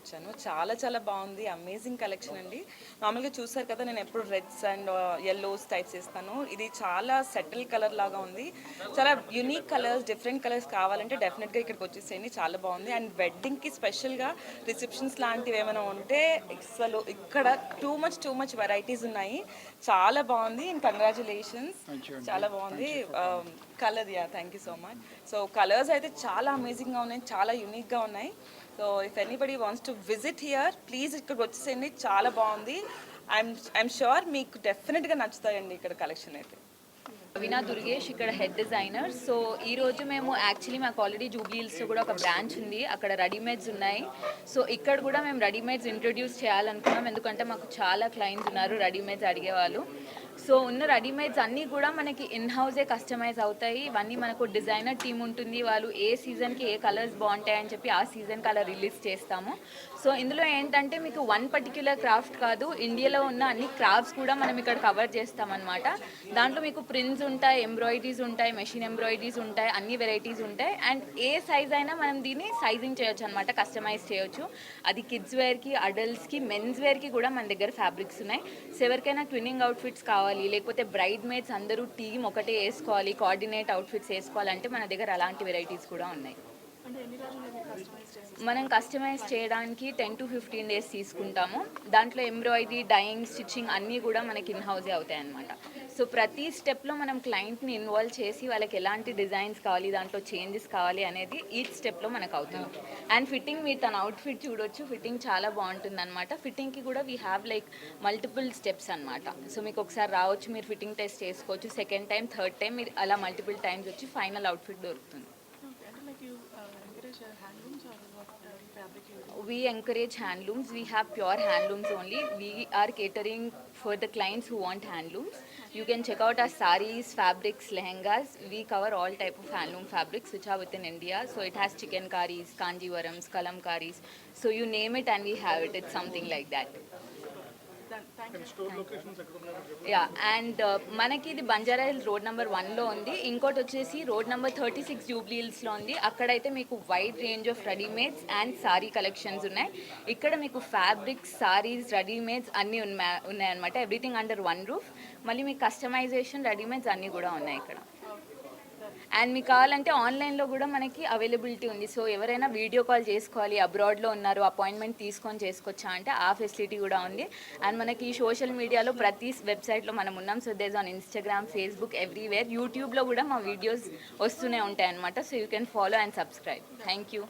వచ్చాను. చాలా చాలా బాగుంది, అమేజింగ్ కలెక్షన్ అండి. నార్మల్గా చూసారు కదా, నేను ఎప్పుడు రెడ్స్ అండ్ యెల్లోస్ టైప్స్ ఇస్తాను. ఇది చాలా సెటిల్ కలర్ లాగా ఉంది. చాలా యూనిక్ కలర్స్, డిఫరెంట్ కలర్స్ కావాలంటే డెఫినెట్గా ఇక్కడికి వచ్చేసేయండి. చాలా బాగుంది. అండ్ వెడ్డింగ్కి స్పెషల్గా రిసెప్షన్స్ లాంటివి ఏమైనా ఉంటే అసలు ఇక్కడ టూ మచ్ వెరైటీస్ ఉన్నాయి. చాలా బాగుంది. అండ్ కంగ్రాచులేషన్స్, చాలా బాగుంది. Colour, thank you so much. So colours అయితే చాలా అమేజింగ్గా ఉన్నాయి, చాలా యూనిక్గా ఉన్నాయి. So if anybody wants to visit here, please ఇక్కడికి వచ్చేసేయండి. చాలా బాగుంది. ఐఎమ్ షూర్ మీకు డెఫినెట్గా నచ్చుతాయండి ఇక్కడ కలెక్షన్ అయితే. రవీనా దుర్గేష్ ఇక్కడ హెడ్ డిజైనర్. సో ఈరోజు మేము యాక్చువల్లీ మాకు ఆల్రెడీ జూబ్లీ హిల్స్లో కూడా ఒక బ్రాంచ్ ఉంది, అక్కడ రెడీమేడ్స్ ఉన్నాయి. సో ఇక్కడ కూడా మేము రెడీమేడ్స్ ఇంట్రొడ్యూస్ చేయాలనుకున్నాం, ఎందుకంటే మాకు చాలా క్లయింట్స్ ఉన్నారు రెడీమేడ్స్ అడిగేవాళ్ళు. సో ఉన్న రెడీమేడ్స్ అన్నీ కూడా మనకి ఇన్ హౌసే కస్టమైజ్ అవుతాయి. ఇవన్నీ మనకు డిజైనర్ టీమ్ ఉంటుంది, వాళ్ళు ఏ సీజన్కి ఏ కలర్స్ బాగుంటాయని చెప్పి ఆ సీజన్కి అలా రిలీజ్ చేస్తాము. సో ఇందులో ఏంటంటే మీకు వన్ పర్టిక్యులర్ క్రాఫ్ట్ కాదు, ఇండియాలో ఉన్న అన్ని క్రాఫ్ట్స్ కూడా మనం ఇక్కడ కవర్ చేస్తామన్నమాట. దాంట్లో మీకు ప్రింట్స్ ఉంటాయి, ఎంబ్రాయిడరీస్ ఉంటాయి, మెషిన్ ఎంబ్రాయిడరీస్ ఉంటాయి, అన్ని వెరైటీస్ ఉంటాయి. అండ్ ఏ సైజ్ అయినా మనం దీన్ని సైజింగ్ చేయొచ్చు అనమాట, కస్టమైజ్ చేయొచ్చు. అది కిడ్స్ వేర్కి, అడల్ట్స్కి, మెన్స్ వేర్కి కూడా మన దగ్గర ఫ్యాబ్రిక్స్ ఉన్నాయి. సో ఎవరికైనా ట్విన్నింగ్ అవుట్ఫిట్స్ కావాలి, లేకపోతే బ్రైడ్ మేడ్స్ అందరూ టీమ్ ఒకటే వేసుకోవాలి, కోఆర్డినేట్ అవుట్ఫిట్స్ వేసుకోవాలంటే మన దగ్గర అలాంటి వెరైటీస్ కూడా ఉన్నాయి. మనం కస్టమైజ్ చేయడానికి 10 to 15 days తీసుకుంటాము. దాంట్లో ఎంబ్రాయిడరీ, డైయింగ్, స్టిచ్చింగ్ అన్నీ కూడా మనకి ఇన్ హౌసే అవుతాయి అన్నమాట. సో ప్రతి స్టెప్లో మనం క్లయింట్ని ఇన్వాల్వ్ చేసి వాళ్ళకి ఎలాంటి డిజైన్స్ కావాలి, దాంట్లో చేంజెస్ కావాలి అనేది ఈచ్ స్టెప్లో మనకు అవుతుంది. అండ్ ఫిట్టింగ్, మీరు తన అవుట్ఫిట్ చూడొచ్చు, ఫిట్టింగ్ చాలా బాగుంటుంది అనమాట. ఫిట్టింగ్కి కూడా we have like multiple steps అనమాట. సో మీకు ఒకసారి రావచ్చు, మీరు ఫిట్టింగ్ టెస్ట్ చేసుకోవచ్చు, సెకండ్ టైం, థర్డ్ టైం మీరు అలా మల్టిపుల్ టైమ్స్ వచ్చి ఫైనల్ అవుట్ఫిట్ దొరుకుతుంది. We encourage handlooms. We have pure handlooms only. We are catering for the clients who want handlooms. You can check out our sarees, fabrics, lehengas. We cover all type of handloom fabrics which are within India. So it has chikankaris, kanjivarams, kalamkaris. So you name it and we have it. It's something like that. Yeah, and మనకి ఇది Banjara hills road number 1లో ఉంది. ఇంకోటి వచ్చేసి road number 36 Jubilee హిల్స్లో ఉంది. అక్కడైతే మీకు wide range of readymades and sorry collections ఉన్నాయి. ఇక్కడ మీకు ఫ్యాబ్రిక్స్, సారీస్, రెడీమేడ్స్ అన్నీ ఉన్నాయన్నమాట. Everything under one roof. మళ్ళీ మీకు కస్టమైజేషన్, రెడీమేడ్స్ అన్నీ కూడా ఉన్నాయి ఇక్కడ. అండ్ మీకు కావాలంటే ఆన్లైన్లో కూడా మనకి అవైలబిలిటీ ఉంది. సో ఎవరైనా వీడియో కాల్ చేసుకోవాలి, అబ్రాడ్లో ఉన్నారు, అపాయింట్మెంట్ తీసుకొని చేసుకోవచ్చా అంటే ఆ ఫెసిలిటీ కూడా ఉంది. అండ్ మనకి సోషల్ మీడియాలో ప్రతి వెబ్సైట్లో మనం ఉన్నాం. So these on Instagram, Facebook, everywhere. యూట్యూబ్లో కూడా మా వీడియోస్ వస్తూనే ఉంటాయి అన్నమాట. So you can follow and subscribe. Thank you.